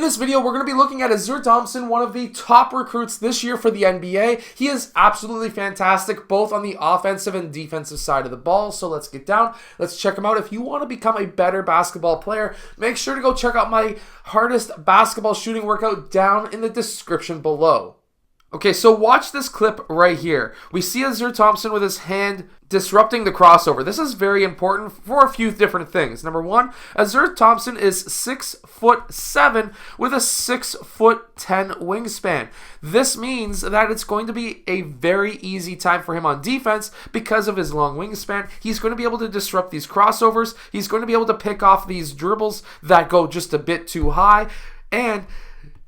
this video, we're going to be looking at Ausar Thompson, one of the top recruits this year for the NBA. He is absolutely fantastic, both on the offensive and defensive side of the ball. So let's get down. Let's check him out. If you want to become a better basketball player, make sure to go check out my hardest basketball shooting workout down in the description below. Okay, so watch this clip right here. We see Ausar Thompson with his hand disrupting the crossover. This is very important for a few different things. Number one, Ausar Thompson is 6'7" with a 6'10" wingspan. This means that it's going to be a very easy time for him on defense because of his long wingspan. He's going to be able to disrupt these crossovers. He's going to be able to pick off these dribbles that go just a bit too high. And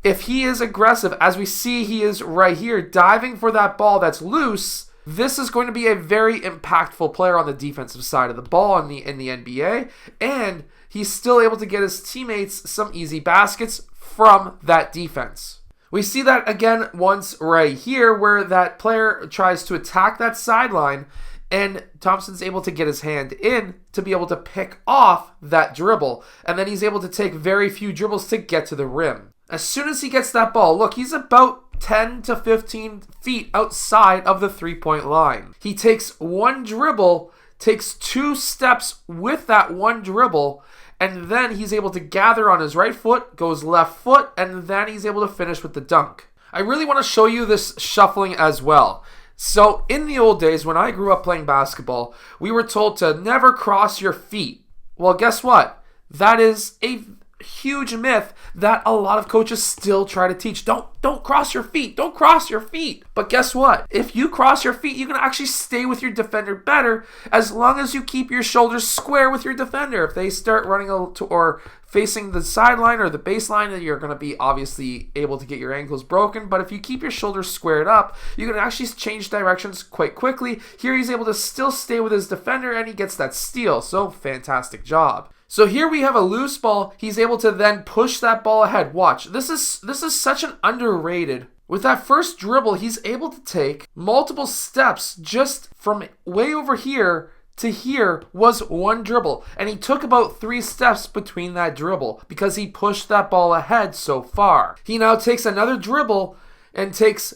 if he is aggressive, as we see he is right here, diving for that ball that's loose, this is going to be a very impactful player on the defensive side of the ball in the NBA, and he's still able to get his teammates some easy baskets from that defense. We see that again once right here where that player tries to attack that sideline, and Thompson's able to get his hand in to be able to pick off that dribble, and then he's able to take very few dribbles to get to the rim. As soon as he gets that ball, look, he's about 10 to 15 feet outside of the three-point line. He takes one dribble, takes 2 steps with that one dribble, and then he's able to gather on his right foot, goes left foot, and then he's able to finish with the dunk. I really want to show you this shuffling as well. So in the old days, when I grew up playing basketball, we were told to never cross your feet. Well, guess what? That is a huge myth that a lot of coaches still try to teach. Don't cross your feet. Don't cross your feet. But guess what? If you cross your feet, you can actually stay with your defender better as long as you keep your shoulders square with your defender. If they start running or facing the sideline or the baseline, then you're going to be obviously able to get your ankles broken. But if you keep your shoulders squared up, you can actually change directions quite quickly. Here he's able to still stay with his defender and he gets that steal. So fantastic job. So here we have a loose ball. He's able to then push that ball ahead. Watch. This is such an underrated. With that first dribble, he's able to take multiple steps just from way over here to here was one dribble. And he took about 3 steps between that dribble because he pushed that ball ahead so far. He now takes another dribble and takes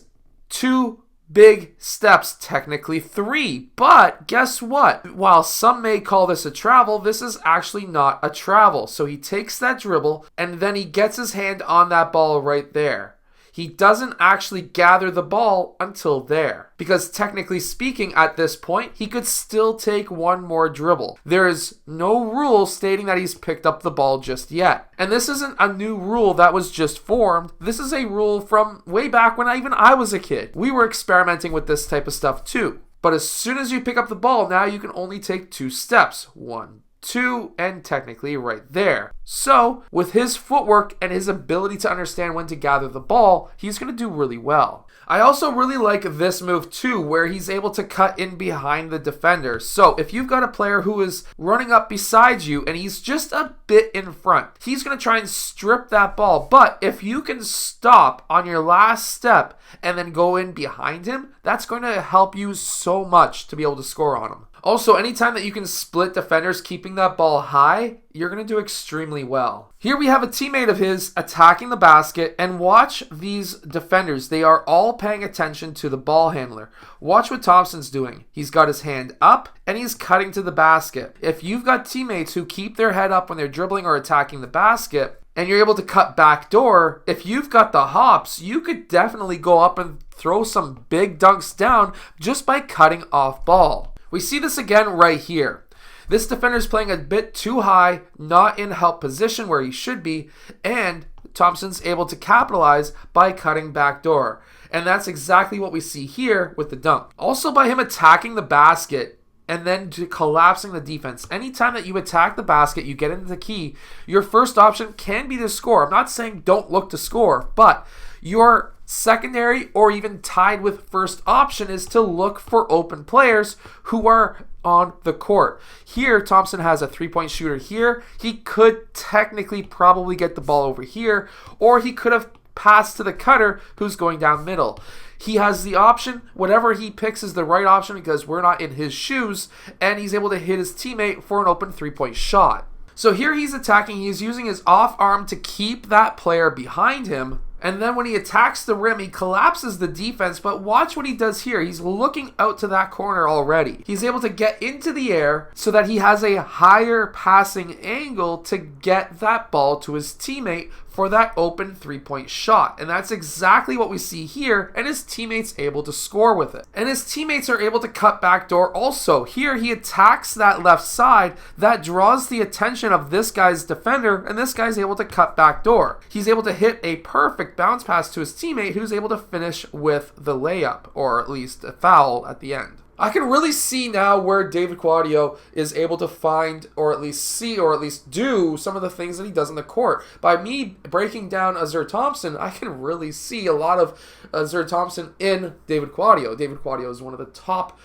2 big steps, technically 3. But guess what? While some may call this a travel, this is actually not a travel. So he takes that dribble and then he gets his hand on that ball right there. He doesn't actually gather the ball until there. Because technically speaking, at this point, he could still take one more dribble. There is no rule stating that he's picked up the ball just yet. And this isn't a new rule that was just formed. This is a rule from way back when even I was a kid. We were experimenting with this type of stuff too. But as soon as you pick up the ball, now you can only take 2 steps. 1, 2, and technically right there. So with his footwork and his ability to understand when to gather the ball, he's going to do really well. I also really like this move too, where he's able to cut in behind the defender. So if you've got a player who is running up beside you and he's just a bit in front, he's going to try and strip that ball. But if you can stop on your last step and then go in behind him, that's going to help you so much to be able to score on him. Also, anytime that you can split defenders keeping that ball high, you're going to do extremely well. Here we have a teammate of his attacking the basket, and watch these defenders. They are all paying attention to the ball handler. Watch what Thompson's doing. He's got his hand up, and he's cutting to the basket. If you've got teammates who keep their head up when they're dribbling or attacking the basket, and you're able to cut back door, if you've got the hops, you could definitely go up and throw some big dunks down just by cutting off ball. We see this again right here. This defender's playing a bit too high, not in help position where he should be, and Thompson's able to capitalize by cutting back door. And that's exactly what we see here with the dunk. Also by him attacking the basket and then collapsing the defense. Anytime that you attack the basket, you get into the key, your first option can be to score. I'm not saying don't look to score, but your secondary or even tied with first option is to look for open players who are on the court. Here, Thompson has a 3-point shooter here. He could technically probably get the ball over here, or he could have passed to the cutter who's going down middle. He has the option. Whatever he picks is the right option because we're not in his shoes, and he's able to hit his teammate for an open 3-point shot. So here he's attacking, he's using his off arm to keep that player behind him. And then when he attacks the rim, he collapses the defense, but watch what he does here. He's looking out to that corner already. He's able to get into the air so that he has a higher passing angle to get that ball to his teammate for that open three-point shot. And that's exactly what we see here, and his teammate's able to score with it. And his teammates are able to cut backdoor also. Here he attacks that left side, that draws the attention of this guy's defender, and this guy's able to cut backdoor. He's able to hit a perfect bounce pass to his teammate, who's able to finish with the layup, or at least a foul at the end. I can really see now where David Quadio is able to find, or at least see, or at least do some of the things that he does in the court. By me breaking down Ausar Thompson, I can really see a lot of Ausar Thompson in David Quadio. David Quadio is one of the top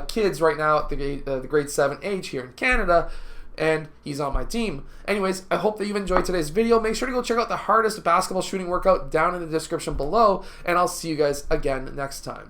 kids right now at the grade 7 age here in Canada, and he's on my team. Anyways, I hope that you've enjoyed today's video. Make sure to go check out the hardest basketball shooting workout down in the description below, and I'll see you guys again next time.